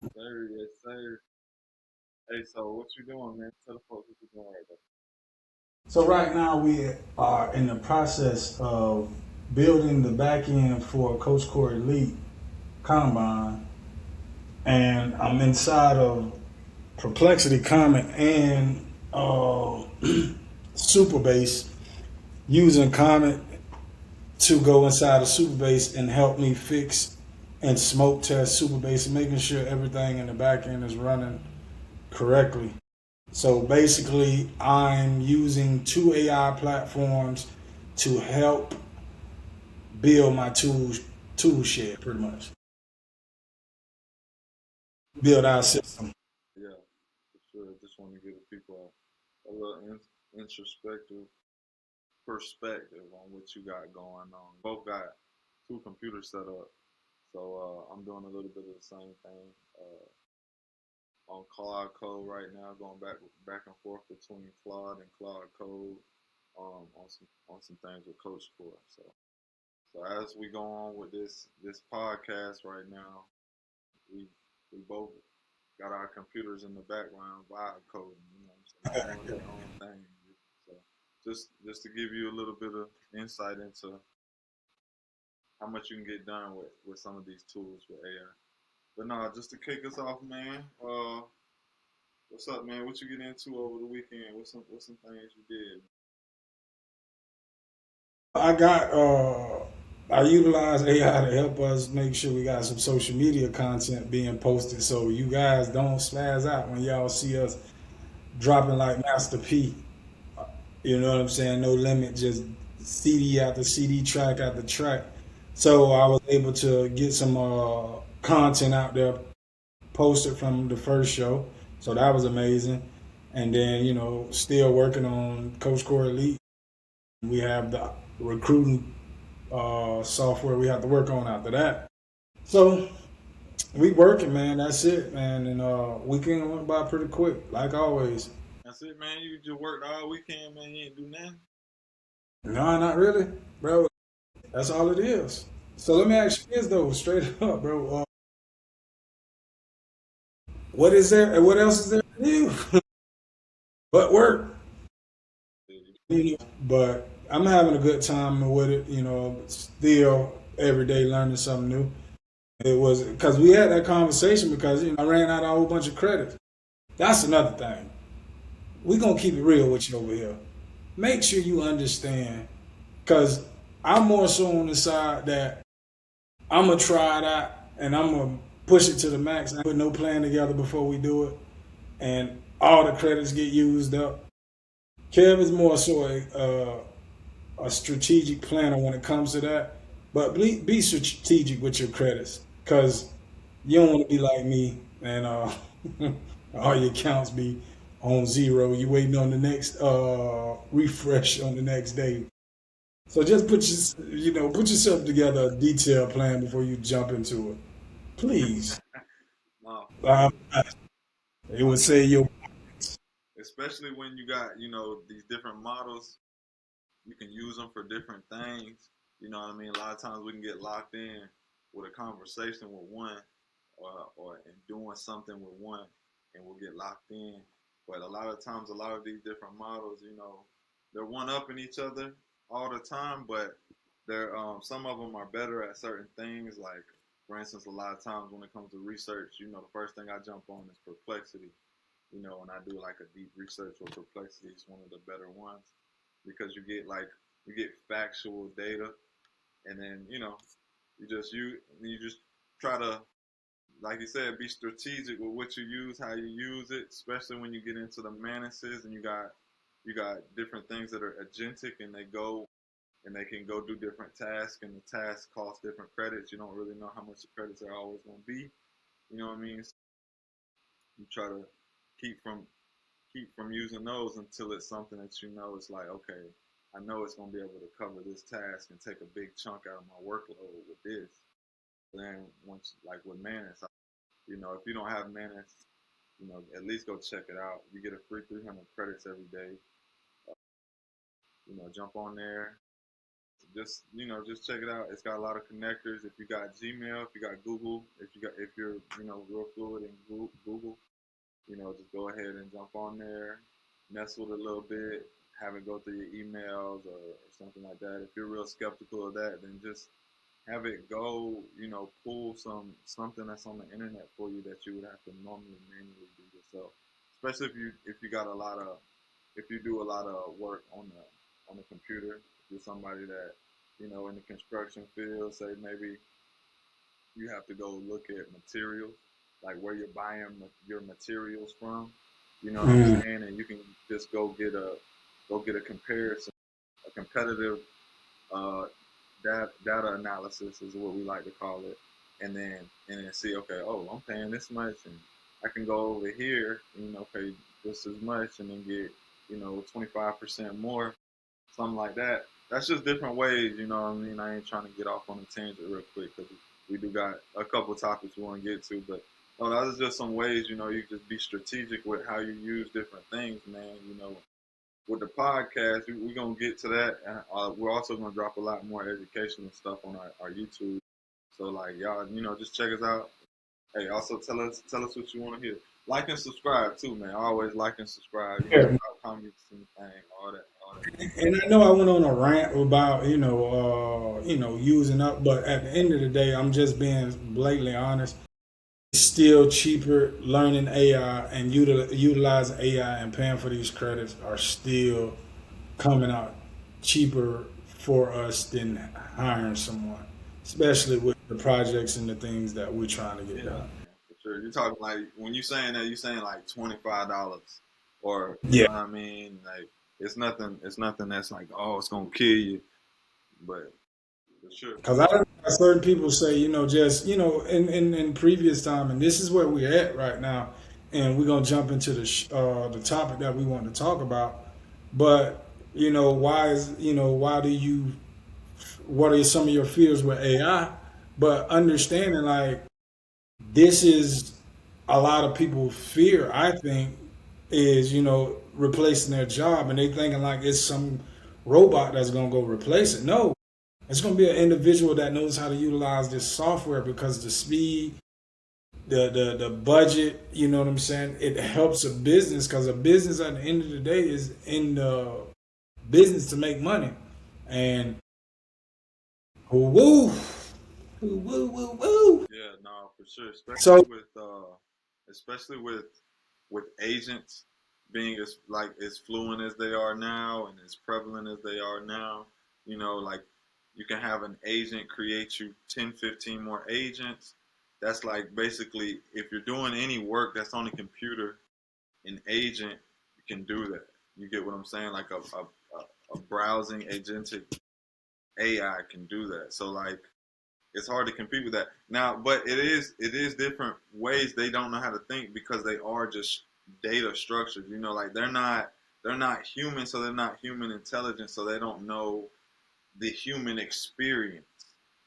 Sir, yes, sir. Hey, so what you doing, man? Tell the folks what you doing right now. So right now we are in the process of building the back end for Coach Core Elite Combine, and I'm inside of Perplexity Comic and Superbase using Comet to go inside of Superbase and help me fix and smoke test Superbase and making sure everything in the back end is running correctly. So basically, I'm using two AI platforms to help build my tool shed, pretty much build our system. Yeah, for sure. Just want to give the people a little introspective perspective on what you got going on. Both got two computers set up, so I'm doing a little bit of the same thing on Claude Code right now, going back and forth between Claude and Claude Code on some things with Coach Core. So as we go on with this podcast right now, we we both got our computers in the background vibe coding, you know what I'm saying, doing their own thing. So just to give you a little bit of insight into how much you can get done with some of these tools with AI. But no, just to kick us off, man. What's up, man? What you get into over the weekend? What's some things you did? I got I utilize AI to help us make sure we got some social media content being posted, so you guys don't spaz out when y'all see us dropping like Master P. You know what I'm saying? No limit, just CD after CD, track after track. So I was able to get some content out there posted from the first show. So that was amazing. And then, still working on Coach Core Elite. We have the recruiting software we have to work on after that. So we working, man. That's it, man. And weekend went by pretty quick, like always. That's it, man. You just worked all weekend, man. You ain't do nothing. No, not really, bro. That's all it is. So let me ask you this though, straight up, bro. What is there? What else is there to do but work? But I'm having a good time with it. Still every day learning something new. It was because we had that conversation because I ran out of a whole bunch of credits. That's another thing. We gonna keep it real with you over here. Make sure you understand, because I'm more so on the side that I'm gonna try it out and I'm gonna push it to the max. I put no plan together before we do it, and all the credits get used up. Kev is more so a strategic planner when it comes to that, but be strategic with your credits because you don't want to be like me and all your accounts be on zero. You waiting on the next refresh on the next day. So just put yourself together a detailed plan before you jump into it, please. No, for Uh, sure. it No, would say your especially when you got these different models, you can use them for different things. You know what I mean? A lot of times we can get locked in with a conversation with one, or in doing something with one, and we'll get locked in. But a lot of times, a lot of these different models, they're one upping each other all the time. But they're some of them are better at certain things. Like for instance, a lot of times when it comes to research, the first thing I jump on is Perplexity. When I do like a deep research with Perplexity, it's one of the better ones because you get factual data, and then you just try to, like you said, be strategic with what you use, how you use it, especially when you get into the manises and you got different things that are agentic and they can go do different tasks, and the tasks cost different credits. You don't really know how much the credits are always going to be. You know what I mean? So you try to keep from keep from using those until it's something that it's like, okay, I know it's gonna be able to cover this task and take a big chunk out of my workload with this. Then once, like with Manus, if you don't have Manus, at least go check it out. You get a free 300 credits every day. Jump on there, just check it out. It's got a lot of connectors. If you got Gmail, if you got Google, if you're real fluid in Google, just go ahead and jump on there, mess with it a little bit, have it go through your emails or something like that. If you're real skeptical of that, then just have it go, pull something that's on the internet for you that you would have to normally manually do yourself. Especially if you got a lot of if you do a lot of work on the computer. If you're somebody that in the construction field, say maybe you have to go look at materials, like where you're buying your materials from. You know what I'm Mm. saying? And you can just go get a comparison, a competitive uh, data analysis is what we like to call it, and then see, okay, oh, I'm paying this much, and I can go over here, pay just as much, and then get 25% more, something like that. That's just different ways, you know what I mean? I ain't trying to get off on a tangent real quick because we do got a couple topics we want to get to, but those are just some ways, you just be strategic with how you use different things, man. With the podcast, we're gonna get to that, and we're also gonna drop a lot more educational stuff on our YouTube. So like y'all, just check us out. Hey, also tell us what you want to hear. Like and subscribe too, man. Always like and subscribe. Yeah. Drop comments and thing, all that. And I know I went on a rant about using up, but at the end of the day, I'm just being blatantly honest. It's still cheaper learning AI and utilizing AI and paying for these credits are still coming out cheaper for us than hiring someone, especially with the projects and the things that we're trying to get Yeah, done. for sure. You're talking like when you saying that, you saying like $25, or you know Yeah, what I mean? Like it's nothing. It's nothing that's like, oh, it's gonna kill you, but for sure. because I don't know, certain people say, just in previous time, and this is where we're at right now, and we're gonna jump into the topic that we want to talk about. But why do you what are some of your fears with AI? But understanding like this is a lot of people fear, I think, is replacing their job, and they thinking like it's some robot that's gonna go replace it. No, it's gonna be an individual that knows how to utilize this software because the speed, the budget, you know what I'm saying? It helps a business because a business at the end of the day is in the business to make money. And woo woo, woo woo woo. Yeah, no, for sure. So Especially with agents being as fluent as they are now and as prevalent as they are now. Like you can have an agent create you 10, 15 more agents. That's like basically if you're doing any work that's on a computer, an agent can do that. You get what I'm saying? Like a browsing agentic AI can do that. So like it's hard to compete with that now, but it is different ways. They don't know how to think because they are just data structured. Like they're not human, so they're not human intelligence, so they don't know the human experience.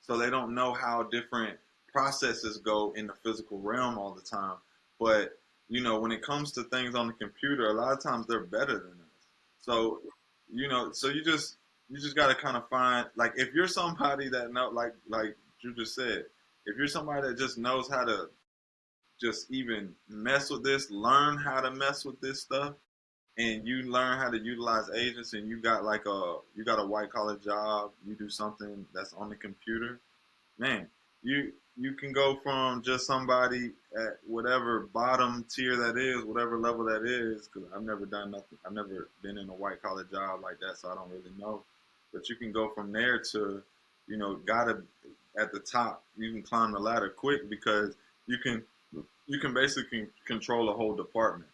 So they don't know how different processes go in the physical realm all the time. But when it comes to things on the computer, a lot of times they're better than us. So so you just got to kind of find, like, if you're somebody that know, like you just said, if you're somebody that just knows how to just even mess with this, learn how to mess with this stuff, and you learn how to utilize agents, and you got a white collar job, you do something that's on the computer, man, you can go from just somebody at whatever bottom tier that is, whatever level that is, because I've never done nothing. I've never been in a white collar job like that, so I don't really know. But you can go from there to, gotta at the top. You can climb the ladder quick because you can you can basically control a whole department.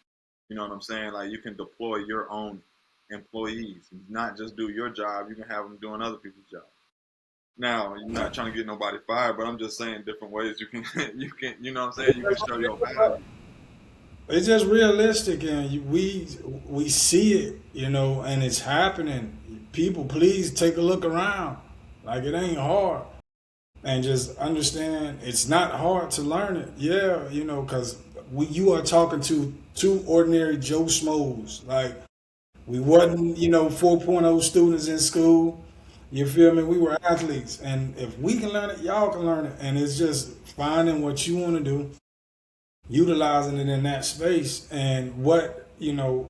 You know what I'm saying? Like you can deploy your own employees, not just do your job. You can have them doing other people's jobs. Now, you're not trying to get nobody fired, but I'm just saying different ways you can, you know what I'm saying? You can show your value. it's just realistic, and we see it, and it's happening. People, please take a look around. Like it ain't hard, and just understand it's not hard to learn it. Yeah, because you are talking to two ordinary Joe Schmoes. Like we wasn't, 4.0 students in school. You feel me? We were athletes, and if we can learn it, y'all can learn it. And it's just finding what you want to do, utilizing it in that space, and what you know.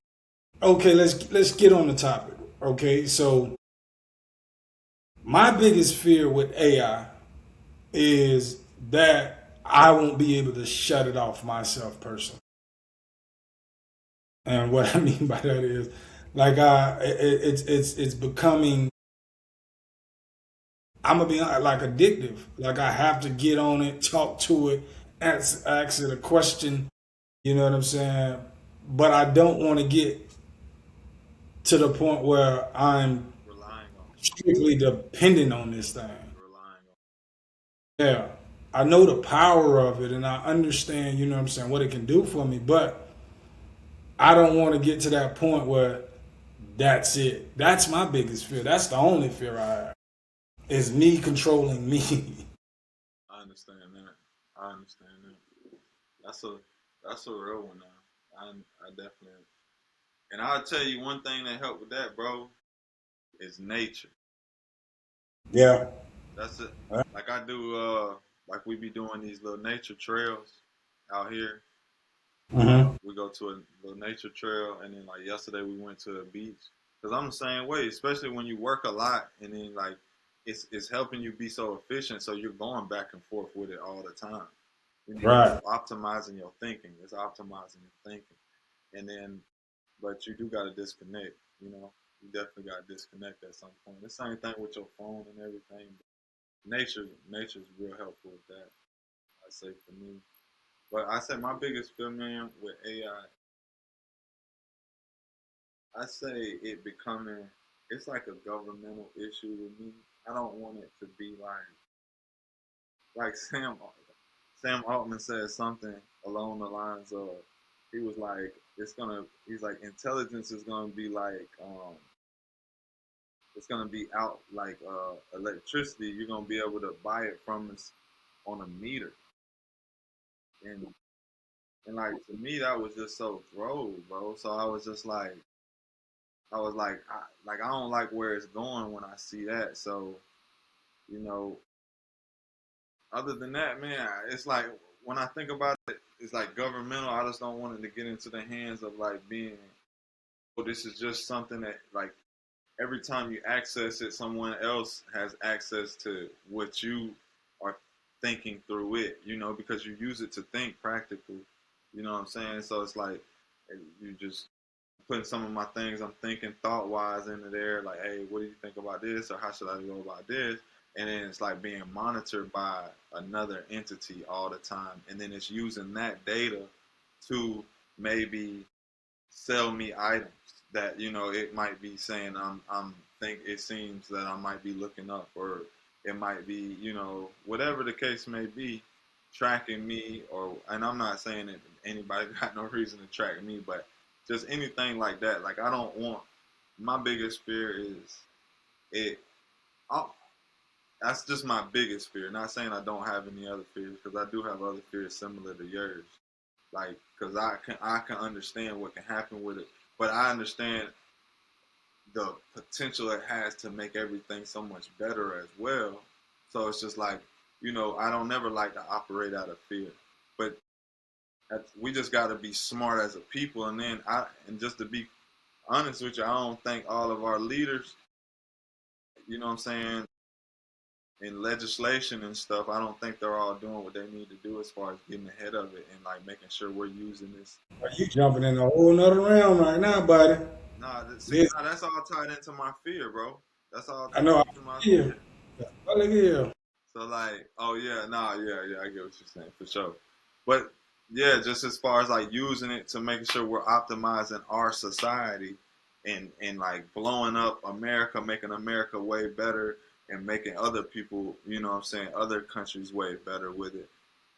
Okay, let's get on the topic. Okay, so my biggest fear with AI is that I won't be able to shut it off myself personally. And what I mean by that is, like, it's becoming. I'm gonna be like addictive. Like I have to get on it, talk to it, ask it a question. You know what I'm saying? But I don't want to get to the point where I'm Relying on strictly dependent on this thing. relying on. Yeah, I know the power of it, and I understand. You know what I'm saying? What it can do for me, but I don't want to get to that point where that's it. That's my biggest fear. That's the only fear I have. Is me controlling me. I understand that. I understand that. That's a that's a real one now. I definitely. And I'll tell you one thing that helped with that, bro, is nature. Yeah. That's it. Like I do, like we be doing these little nature trails out here. Mm-hmm. We go to a little nature trail, and then like yesterday we went to a beach. Cause I'm the same way, especially when you work a lot, and then like it's helping you be so efficient, so you're going back and forth with it all the time. You know, it's Right. optimizing your thinking. It's optimizing your thinking, and then but you do got to disconnect. You know, you definitely got to disconnect at some point. The same thing with your phone and everything. Nature's real helpful with that. I say for me, but I say my biggest fear, man, with I say it becoming it's like a governmental issue with me. I don't want it to be like Sam Altman said something along the lines of he was like he's like intelligence is gonna be like it's gonna be out like electricity. You're gonna be able to buy it from us on a meter, and like to me that was just so droll, bro. So I was just like I was like I don't like where it's going when I see that. So you know, other than that, man, it's like when I think about it, it's like governmental. I just don't want it to get into the hands of like being. Well, this is just something that like every time you access it, someone else has access to what you are thinking through it. You know, because you use it to think practically. You know what I'm saying? So it's like you just putting some of my things I'm thinking thought wise into there, like, hey, what do you think about this, or how should I go about this? And then it's like being monitored by another entity all the time, and then it's using that data to maybe sell me items that it might be saying I'm think it seems that I might be looking up, or it might be whatever the case may be, tracking me. Or and I'm not saying that anybody got no reason to track me, but just anything like that. Like I don't want. My biggest fear is it. I'll, that's just my biggest fear. Not saying I don't have any other fears, because I do have other fears similar to yours. Like, because I can understand what can happen with it, but I understand the potential it has to make everything so much better as well. So it's just like, I don't never like to operate out of fear, but we just got to be smart as a people. And just to be honest with you, I don't think all of our leaders, what I'm saying, in legislation and stuff, I don't think they're all doing what they need to do as far as getting ahead of it and like making sure we're using this. You jumping in a whole nother realm right now, buddy. Nah, see, Yeah, nah, that's all tied into my fear, bro. That's all I tied know. into my Yeah. fear. Look here. So like, oh yeah, nah, yeah, I get what you're saying for sure. But yeah, just as far as like using it to making sure we're optimizing our society and like blowing up America, making America way better, and making other people, what I'm saying, other countries way better with it.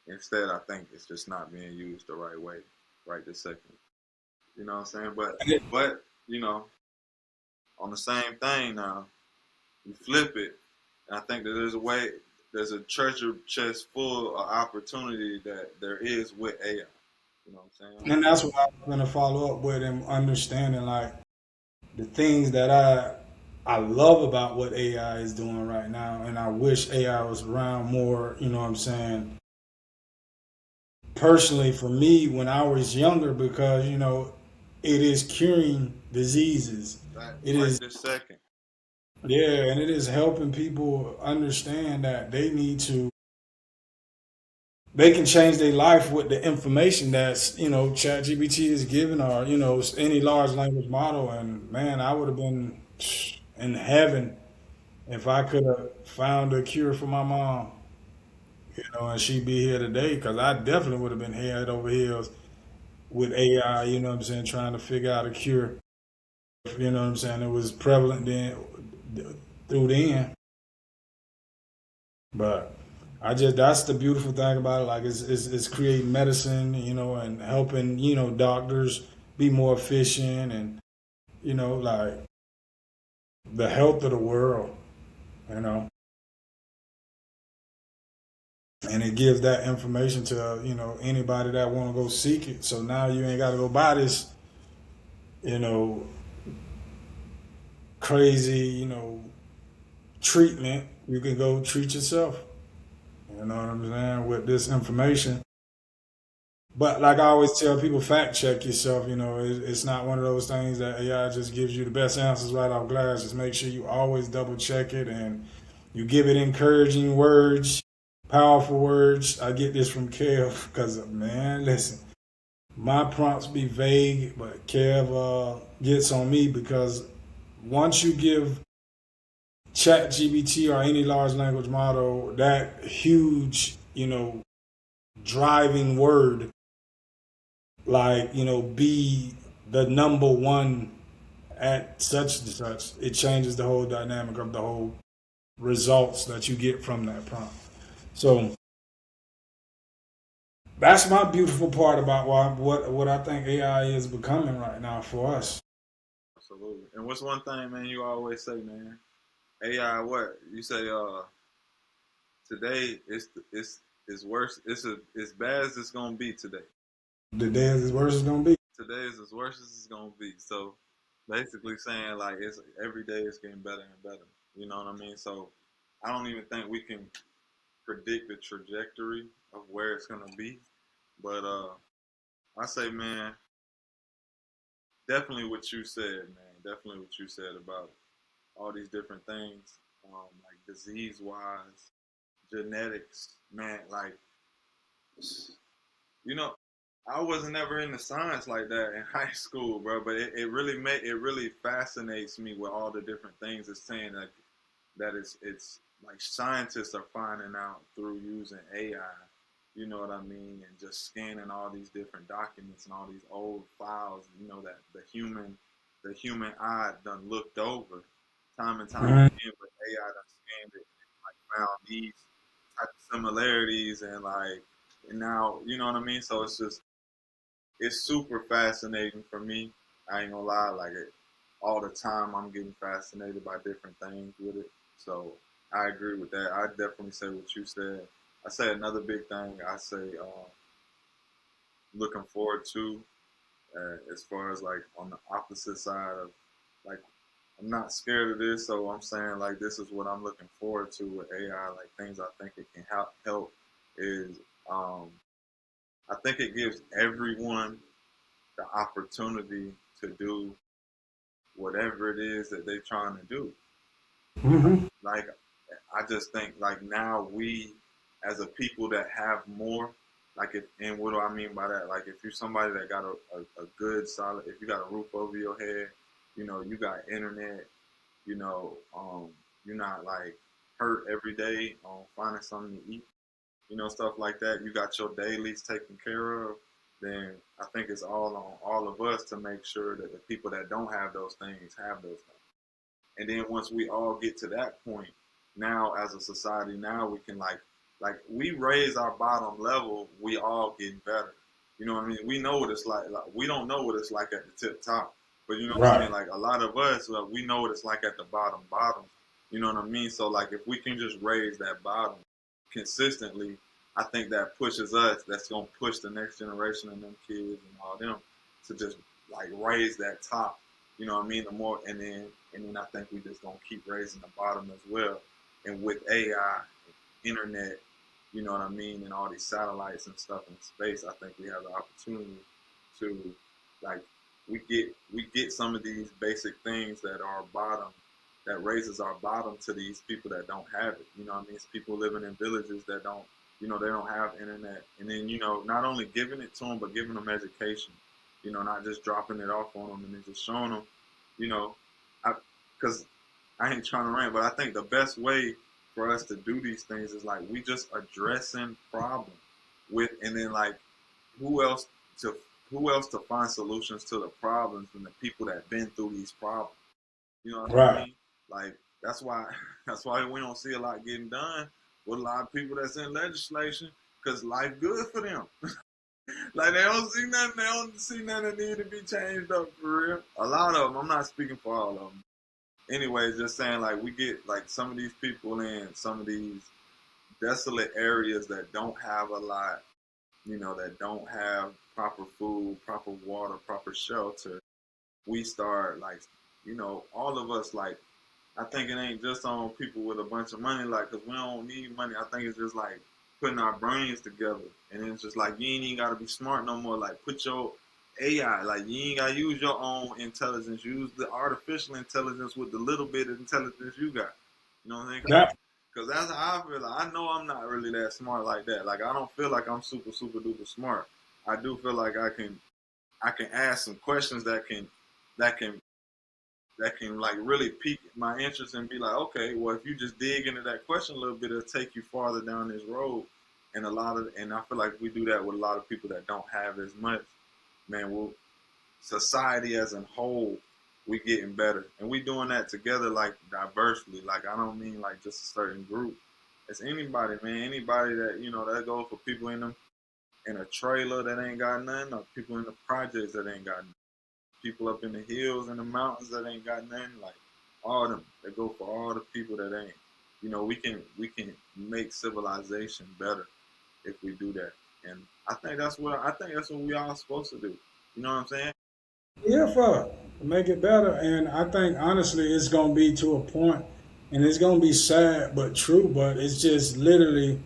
Instead, I think it's just not being used the right way, right this second. You know what I'm saying? But on the same thing now, you flip it, and I think that there's a treasure chest full of opportunity that there is with AI. You know what I'm saying? And that's what I'm gonna follow up with, and understanding like the things that I I love about what AI is doing right now, and I wish AI was around more. You know what I'm saying? Personally, for me, when I was younger, because it is curing diseases. It Right is, this second. yeah, and it is helping people understand that they can change their life with the information that's ChatGPT is giving, or any large language model. And man, I would have been in heaven if I could have found a cure for my mom, and she'd be here today, because I definitely would have been head over heels with AI, what I'm saying, trying to figure out a cure. What I'm saying, it was prevalent then through then. But that's the beautiful thing about it. Like it's creating medicine, and helping, doctors be more efficient, and like the health of the world, you know. And it gives that information to anybody that want to go seek it. So now you ain't got to go buy this, you know, crazy, treatment. You can go treat yourself. You know what I'm saying, with this information. But like I always tell people, fact check yourself. It's not one of those things that AI just gives you the best answers right off glass. Just make sure you always double check it, and you give it encouraging words, powerful words. I get this from Kev because, man, listen, my prompts be vague, but Kev gets on me because once you give ChatGPT or any large language model that huge, driving word, like, be the number one at such and such, it changes the whole dynamic of the whole results that you get from that prompt. So that's my beautiful part about what I think AI is becoming right now for us. Absolutely. And what's one thing, man, you always say, man? AI, what you say? Today it's worse. It's as bad as it's gonna be today. The day is as worse as gonna be. Today is as worse as it's gonna be. So basically saying like it's every day it's getting better and better. You know what I mean? So I don't even think we can predict the trajectory of where it's gonna be. But I say, man, definitely what you said, man. Definitely what you said about all these different things, like disease wise, genetics, man. Like, you know, I wasn't ever into science like that in high school, bro. But it really fascinates me with all the different things it's saying that it's like scientists are finding out through using AI. You know what I mean? And just scanning all these different documents and all these old files. That the human eye done looked over time and time Mhm. again, but AI done scanned it and like found these type of similarities and now you know what I mean. So it's super fascinating for me. I ain't gonna lie, like all the time I'm getting fascinated by different things with it. So I agree with that. I definitely say what you said. I say another big thing. I say looking forward to as far as like on the opposite side of like I'm not scared of this, so I'm saying like this is what I'm looking forward to with AI. Like things I think it can help is um, I think it gives everyone the opportunity to do whatever it is that they're trying to do. Hmm. Like I just think like now we as a people that have more, like if and what do I mean by that? Like if you're somebody that got a good solid, if you got a roof over your head, you got internet, you know, you're not like hurt every day on finding something to eat, stuff like that. You got your dailies taken care of, then I think it's all on all of us to make sure that the people that don't have those things have those things. And then once we all get to that point, now as a society, now we can like we raise our bottom level, we all getting better. You know what I mean? We know what it's like we don't know what it's like at the tip top, but you know what I'm saying? Right. Like a lot of us, we know what it's like at the bottom. You know what I mean? So like if we can just raise that bottom consistently, I think that pushes us. That's gonna push the next generation and them kids and all them to just like raise that top. You know what I mean? The more and then and then I think we just gonna keep raising the bottom as well. And with AI, internet, you know what I mean, and all these satellites and stuff in space, I think we have the opportunity to, like, we get some of these basic things that are bottom, that raises our bottom to these people that don't have it. You know what I mean? It's people living in villages that don't, you know, they don't have internet, and then, you know, not only giving it to them but giving them education. You know, not just dropping it off on them and then just showing them, you know, because I ain't trying to rant, but I think the best way for us to do these things is like we just addressing problems with, and then like who else to who else to find solutions to the problems than the people that been through these problems. You know what I Right. mean? Like that's why that's why we don't see a lot getting done with a lot of people that's in legislation because life good for them. Like they don't see nothing. They don't see nothing that need to be changed up for real. A lot of them. I'm not speaking for all of them. Anyways, just saying like we get like some of these people in some of these desolate areas that don't have a lot, you know, that don't have proper food, proper water, proper shelter. We start like, you know, all of us like. I think it ain't just on people with a bunch of money, like, cause we don't need money. I think it's just like putting our brains together, and it's just like you ain't even gotta be smart no more. Like, put your AI, like you ain't gotta use your own intelligence. Use the artificial intelligence with the little bit of intelligence you got. You know what I mean? Yeah. Cause that's how I feel. Like, I know I'm not really that smart like that. Like I don't feel like I'm super super duper smart. I do feel like I can ask some questions that can that can like really pique my interest and be like, okay, well, if you just dig into that question a little bit, it'll take you farther down this road. And I feel like we do that with a lot of people that don't have as much. Man, we'll society as a whole, we getting better, and we doing that together, like diversely. Like I don't mean like just a certain group. It's anybody, man. Anybody that you know that goes for people in them in a trailer that ain't got nothing, or people in the projects that ain't got nothing, people up in the hills and the mountains that ain't got nothing, like all them. They go for all the people that ain't. You know, we can make civilization better if we do that. And I think that's what we all supposed to do. You know what I'm saying? Yeah, fuck. Make it better. And I think honestly it's gonna be to a point and it's gonna be sad but true, but it's just literally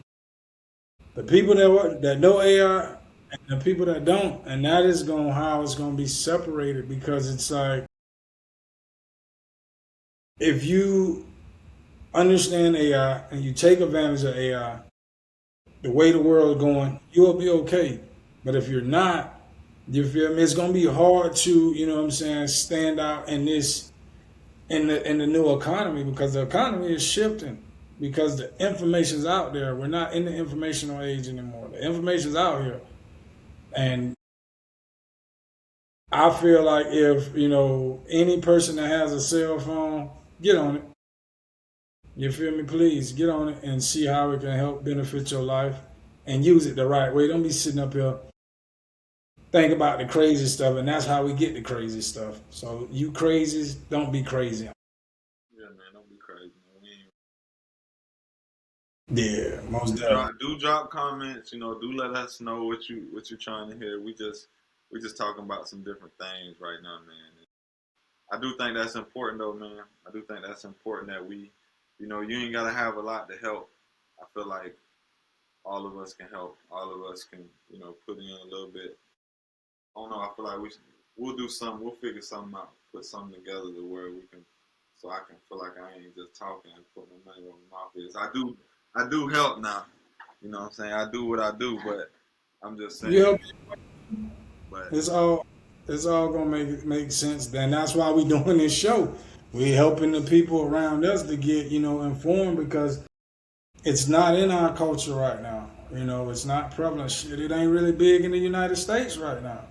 the people that know AI and the people that don't, and that is going how it's gonna be separated because it's like if you understand AI and you take advantage of AI, the way the world is going, you'll be okay. But if you're not, you feel me? It's gonna be hard to, you know what I'm saying, stand out in this in the new economy because the economy is shifting because the information's out there. We're not in the informational age anymore. The information's out here. And I feel like if, you know, any person that has a cell phone, get on it. You feel me? Please get on it and see how it can help benefit your life and use it the right way. Don't be sitting up here think about the crazy stuff, and that's how we get the crazy stuff. So you crazies, don't be crazy. Yeah, man. Don't be crazy, man. Yeah, most definitely. Do drop comments. You know, do let us know what you're trying to hear. We just talking about some different things right now, man. I do think that's important though, man. I do think that's important that we, you know, you ain't gotta have a lot to help. I feel like all of us can help. All of us can, you know, put in a little bit. I don't know. I feel like we'll do something. We'll figure something out. Put something together to where we can, so I can feel like I ain't just talking and putting my money where my mouth is. I do help now. You know what I'm saying? I do what I do, but I'm just You saying. help. But It's all it's all gonna make sense. And that's why we doing this show. We helping the people around us to get, you know, informed because it's not in our culture right now. You know, it's not prevalent. Shit, it ain't really big in the United States right now.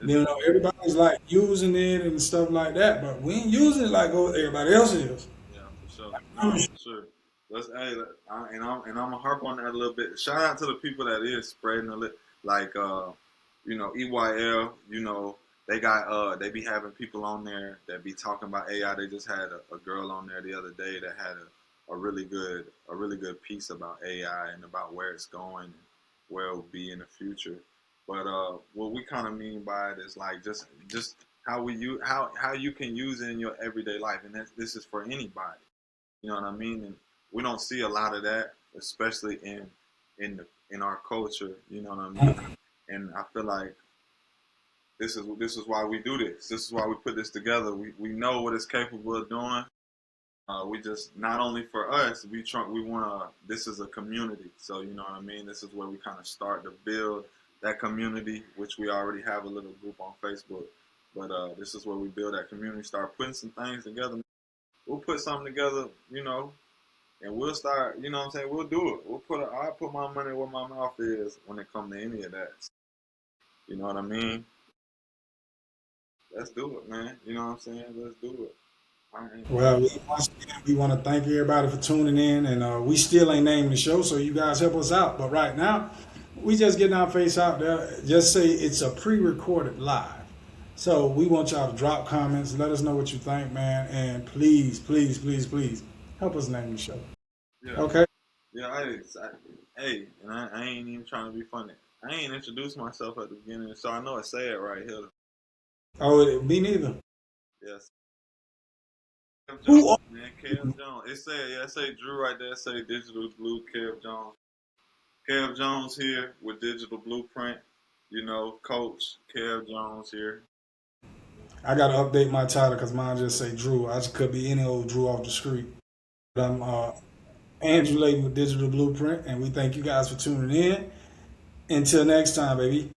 you know, You know, everybody's like using it and stuff like that, but we ain't using it like everybody else is. yeah, for sure. No, for sure. Let's hey, and I'm gonna harp on that a little bit. Shout out to the people that is spreading the like you know, EYL. You know, they be having people on there that be talking about AI. They just had a girl on there the other day that had a really good piece about AI and about where it's going and where it'll be in the future. But what we kind of mean by it is like just how you can use it in your everyday life, and this is for anybody. You know what I mean? And we don't see a lot of that, especially in our culture. You know what I mean? And I feel like this is why we do this. This is why we put this together. We know what it's capable of doing. We just not only for us, we want to. This is a community, so you know what I mean. This is where we kind of start to build that community, which we already have a little group on Facebook. But this is where we build that community. Start putting some things together. We'll put something together, you know, and we'll start. You know what I'm saying? We'll do it. I'll put my money where my mouth is when it comes to any of that. You know what I mean? Let's do it, man. You know what I'm saying? Let's do it. Well, once again, we want to thank everybody for tuning in, and we still ain't named the show, so you guys help us out. But right now, we just getting our face out there. Just say it's a pre-recorded live. So we want y'all to drop comments, let us know what you think, man, and please, please, please, please help us name the show. Yeah. Okay? Yeah, hey, and I ain't even trying to be funny. I ain't introduced myself at the beginning, so I know it's sad right here. Oh, me neither. Yes. Kev Who Jones, man. Kev Jones. It say Drew right there. It say Digital Blue Kev Jones. Kev Jones here with Digital Blueprint. You know, Coach Kev Jones here. I got to update my title because mine just say Drew. I just could be any old Drew off the street. But I'm Andrew Layton with Digital Blueprint, and we thank you guys for tuning in. Until next time, baby.